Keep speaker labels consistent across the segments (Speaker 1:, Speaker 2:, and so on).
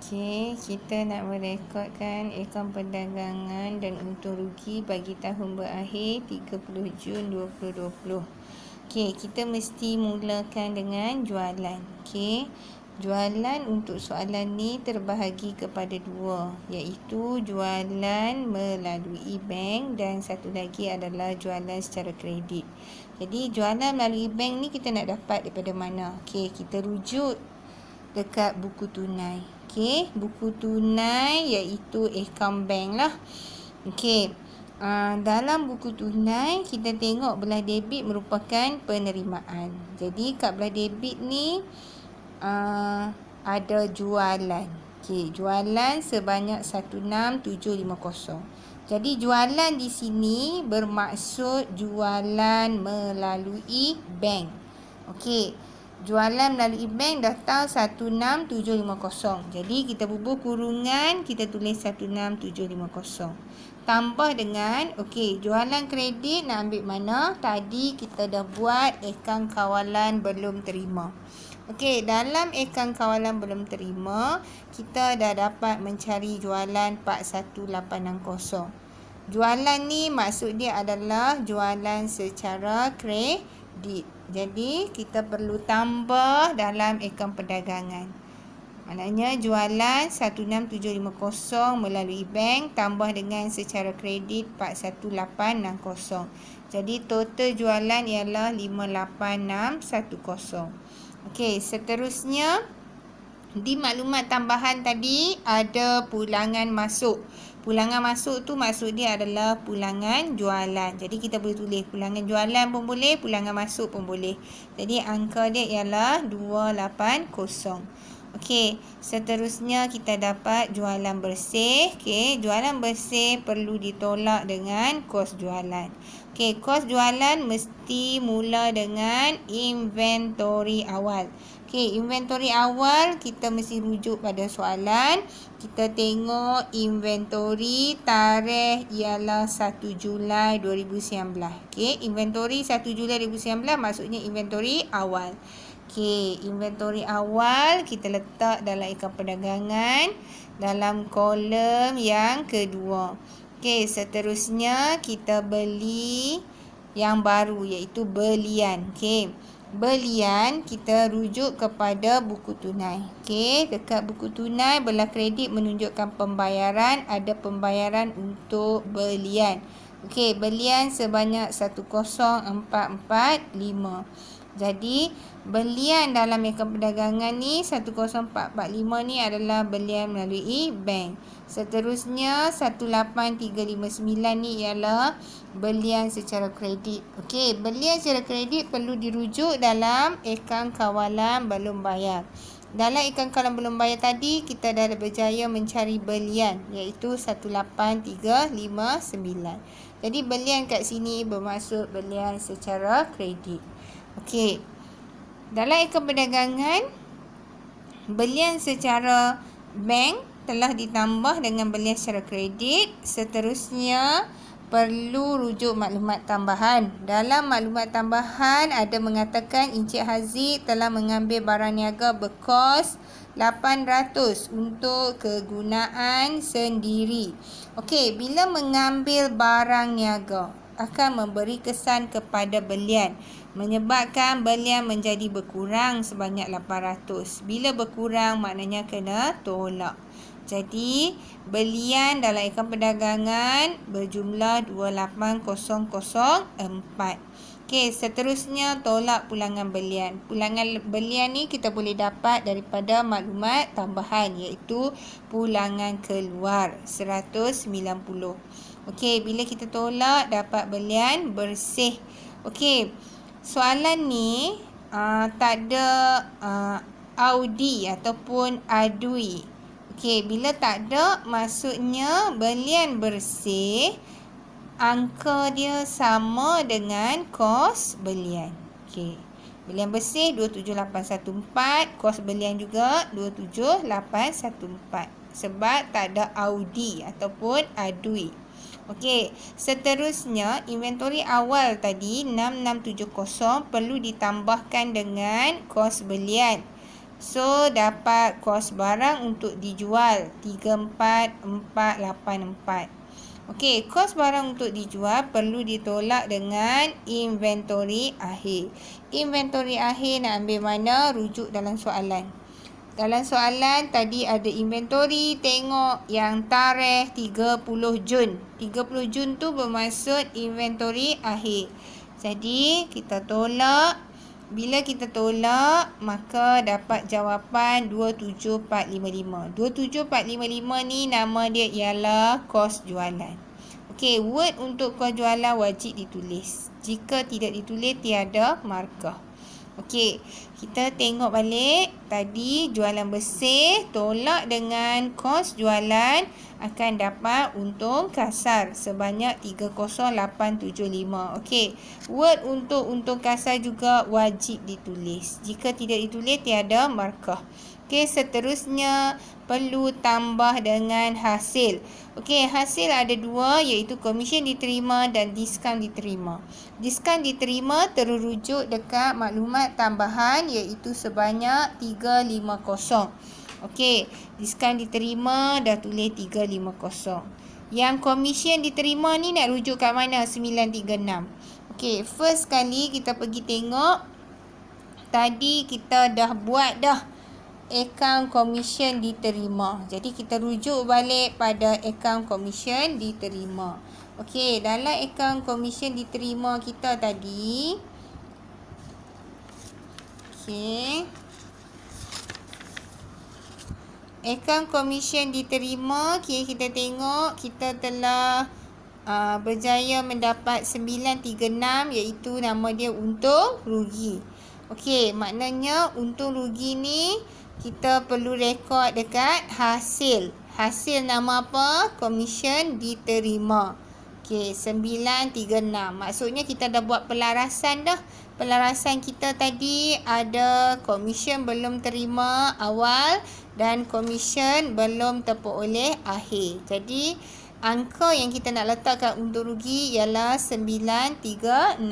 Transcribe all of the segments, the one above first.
Speaker 1: Okey, kita nak merekodkan akaun perdagangan dan untung rugi bagi tahun berakhir 30 Jun 2020. Okey, kita mesti mulakan dengan jualan. Okey, jualan untuk soalan ni terbahagi kepada dua, iaitu jualan melalui bank dan satu lagi adalah jualan secara kredit. Jadi, jualan melalui bank ni kita nak dapat daripada mana? Okey, kita rujuk dekat buku tunai. Okey, buku tunai iaitu akaun bank lah. Okey, dalam buku tunai kita tengok belah debit merupakan penerimaan. Jadi kat belah debit ni ada jualan. Okey, jualan sebanyak 16750. Jadi jualan di sini bermaksud jualan melalui bank. Okey, jualan melalui bank dah tahu 16750. Jadi kita bubuh kurungan, kita tulis 16750. Tambah dengan, okey, jualan kredit nak ambil mana? Tadi kita dah buat akaun kawalan belum terima. Okey, dalam akaun kawalan belum terima, kita dah dapat mencari jualan 41860. Jualan ni maksud dia adalah jualan secara kredit. Jadi, kita perlu tambah dalam akaun perdagangan. Maknanya, jualan 16750 melalui bank tambah dengan secara kredit 41860. Jadi, total jualan ialah 58610. Okey, seterusnya, di maklumat tambahan tadi ada pulangan masuk. Pulangan masuk tu maksud dia adalah pulangan jualan. Jadi kita boleh tulis pulangan jualan pun boleh, pulangan masuk pun boleh. Jadi angka dia ialah 280. Okey, seterusnya kita dapat jualan bersih. Okey, jualan bersih perlu ditolak dengan kos jualan. Okey, kos jualan mesti mula dengan inventory awal. Okey, inventory awal kita mesti rujuk pada soalan. Kita tengok inventory tarikh ialah 1 Julai 2019. Okey, inventory 1 Julai 2019 maksudnya inventory awal. Okey, inventory awal kita letak dalam akaun perdagangan dalam kolom yang kedua. Okey, seterusnya kita beli yang baru iaitu belian. Okey, belian kita rujuk kepada buku tunai. Okey, dekat buku tunai belah kredit menunjukkan pembayaran, ada pembayaran untuk belian. Okey, belian sebanyak 10445. Jadi, belian dalam akaun perdagangan ni 10445 ni adalah belian melalui bank. Seterusnya 18359 ni ialah belian secara kredit. Okey, belian secara kredit perlu dirujuk dalam akaun kawalan belum bayar. Dalam akaun kawalan belum bayar tadi kita dah berjaya mencari belian iaitu 18359. Jadi belian kat sini bermaksud belian secara kredit. Okey, dalam akaun perdagangan, belian secara bank telah ditambah dengan belian secara kredit. Seterusnya, perlu rujuk maklumat tambahan. Dalam maklumat tambahan ada mengatakan Encik Haziq telah mengambil barang niaga berkos 800 untuk kegunaan sendiri. Okey, bila mengambil barang niaga akan memberi kesan kepada belian, menyebabkan belian menjadi berkurang sebanyak 800. Bila berkurang maknanya kena tolak. Jadi, belian dalam akaun perdagangan berjumlah 28004. Okey, seterusnya tolak pulangan belian. Pulangan belian ni kita boleh dapat daripada maklumat tambahan iaitu pulangan keluar 190. Okey, bila kita tolak dapat belian bersih. Okey, soalan ni tak ada audi ataupun adui. Okey, bila tak ada maksudnya belian bersih angka dia sama dengan kos belian. Okey, belian bersih 27814, kos belian juga 27814 sebab tak ada audi ataupun adui. Okey, seterusnya inventory awal tadi 6670 perlu ditambahkan dengan kos belian. So, dapat kos barang untuk dijual 34,484. Okey, kos barang untuk dijual perlu ditolak dengan inventory akhir. Inventory akhir nak ambil mana? Rujuk dalam soalan. Dalam soalan tadi ada inventory, tengok yang tarikh 30 Jun. 30 Jun tu bermaksud inventory akhir. Jadi, kita tolak. Bila kita tolak, maka dapat jawapan 27455. 27455 ni nama dia ialah kos jualan. Okey, word untuk kos jualan wajib ditulis. Jika tidak ditulis, tiada markah. Okey, kita tengok balik. Tadi jualan bersih, tolak dengan kos jualan akan dapat untung kasar sebanyak 30875. Okey, word untuk untung kasar juga wajib ditulis. Jika tidak ditulis, tiada markah. Okey, seterusnya perlu tambah dengan hasil. Okey, hasil ada dua, iaitu komisen diterima dan diskaun diterima. Diskaun diterima terujuk dekat maklumat tambahan, iaitu sebanyak 350. Okey, diskaun diterima dah tulis 350. Yang komisen diterima ni nak rujuk kat mana? 936. Okey, first kali kita pergi tengok. Tadi kita dah buat dah akaun komisen diterima. Jadi kita rujuk balik pada akaun komisen diterima. Okey, dalam akaun komisen diterima kita tadi. Okey. Akaun komisen diterima, kita tengok kita telah berjaya mendapat 936, iaitu nama dia untung rugi. Okey, maknanya untung rugi ni kita perlu rekod dekat hasil. Hasil nama apa? Komisen diterima. Okey, 936. Maksudnya kita dah buat pelarasan dah. Pelarasan kita tadi ada komisen belum terima awal dan komisen belum terperoleh akhir. Jadi, angka yang kita nak letakkan untung rugi ialah 936.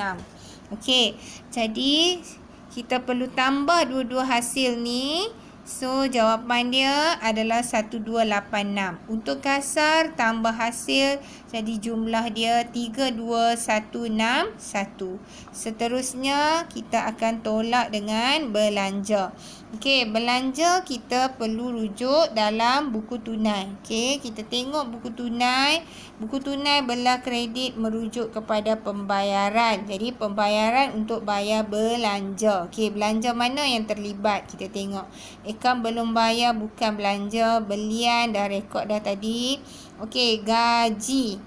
Speaker 1: Okey, jadi kita perlu tambah dua-dua hasil ni. So, jawapan dia adalah 1286. Untuk kasar, tambah hasil, jadi jumlah dia 32161. Seterusnya, kita akan tolak dengan belanja. Okey, belanja kita perlu rujuk dalam buku tunai. Okey, kita tengok buku tunai. Buku tunai belah kredit merujuk kepada pembayaran. Jadi, pembayaran untuk bayar belanja. Okey, belanja mana yang terlibat? Kita tengok. Akaun belum bayar bukan belanja. Belian dah rekod dah tadi. Okey, gaji.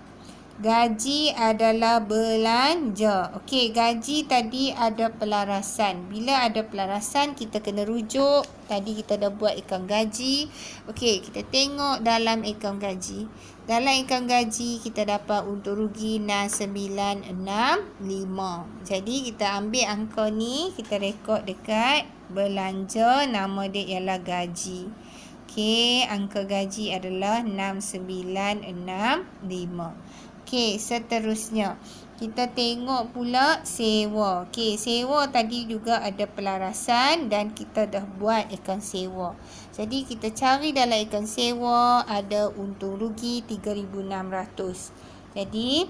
Speaker 1: Gaji adalah belanja. Okey, gaji tadi ada pelarasan. Bila ada pelarasan, kita kena rujuk. Tadi kita dah buat akaun gaji. Okey, kita tengok dalam akaun gaji. Dalam akaun gaji, kita dapat untung rugi 6965. Jadi, kita ambil angka ni, kita rekod dekat belanja. Nama dia ialah gaji. Okey, angka gaji adalah 6965. Okey, seterusnya kita tengok pula sewa. Okey, sewa tadi juga ada pelarasan dan kita dah buat akaun sewa. Jadi kita cari dalam akaun sewa ada untung rugi 3600. Jadi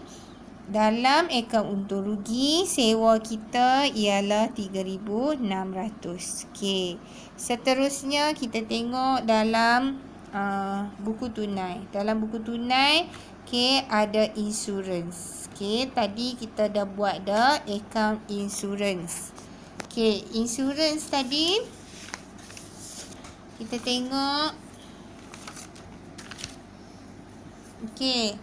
Speaker 1: dalam akaun untung rugi sewa kita ialah 3600. Okey. Seterusnya kita tengok dalam buku tunai. Dalam buku tunai, okey, ada insurans. Okey, tadi kita dah buat dah akaun insurans. Okey, insurans tadi kita tengok. Okey,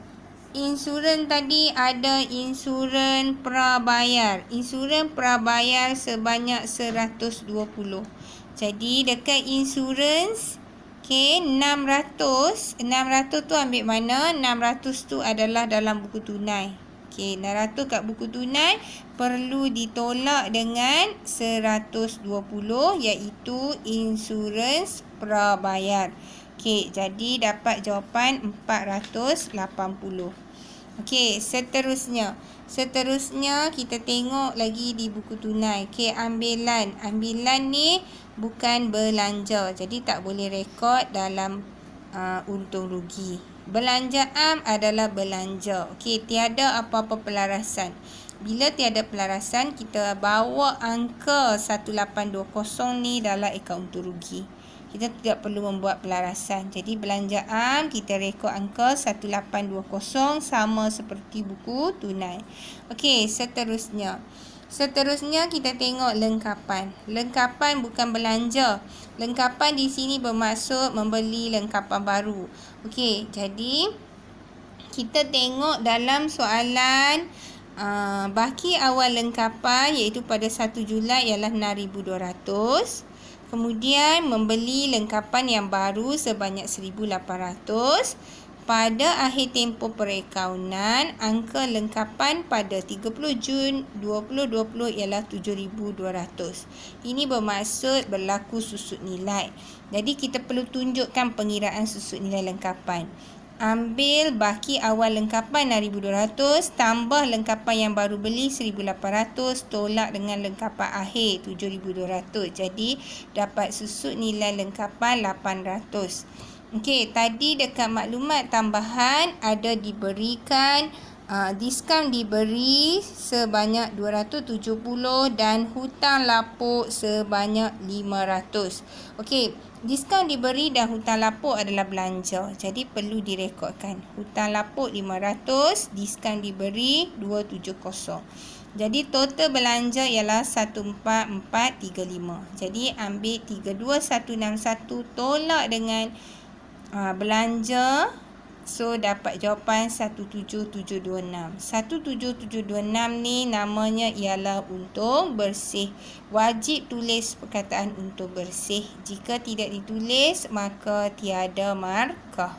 Speaker 1: insurans tadi ada insurans prabayar. Insurans prabayar sebanyak 120. Jadi dekat insurans, okey, 600 tu ambil mana? 600 tu adalah dalam buku tunai. Okey, 600 kat buku tunai perlu ditolak dengan 120, iaitu insurans prabayar. Okey, jadi dapat jawapan 480. Okey, seterusnya kita tengok lagi di buku tunai. Okey, ambilan. Ambilan ni bukan belanja. Jadi tak boleh rekod dalam untung rugi. Belanja am adalah belanja. Okey, tiada apa-apa pelarasan. Bila tiada pelarasan, kita bawa angka 1820 ni dalam akaun untung rugi. Kita tidak perlu membuat pelarasan. Jadi belanja am kita rekod angka 1820 sama seperti buku tunai. Okey, seterusnya kita tengok lengkapan. Lengkapan bukan belanja. Lengkapan di sini bermaksud membeli lengkapan baru. Okey, jadi kita tengok dalam soalan baki awal lengkapan iaitu pada 1 Julai ialah 6,200. Kemudian membeli lengkapan yang baru sebanyak 1,800. Pada akhir tempoh perakaunan, angka lengkapan pada 30 Jun 2020 ialah 7,200. Ini bermaksud berlaku susut nilai. Jadi kita perlu tunjukkan pengiraan susut nilai lengkapan. Ambil baki awal lengkapan 6,200 tambah lengkapan yang baru beli 1,800 tolak dengan lengkapan akhir 7,200. Jadi dapat susut nilai lengkapan 800. Okey, tadi dekat maklumat tambahan ada diberikan diskaun diberi sebanyak 270 dan hutang lapuk sebanyak 500. Okey, diskaun diberi dan hutang lapuk adalah belanja. Jadi perlu direkodkan. Hutang lapuk 500, diskaun diberi 270. Jadi total belanja ialah 14435. Jadi ambil 32161 tolak dengan belanja. So dapat jawapan 17726. 17726 ni namanya ialah untung bersih. Wajib tulis perkataan untung bersih. Jika tidak ditulis maka tiada markah.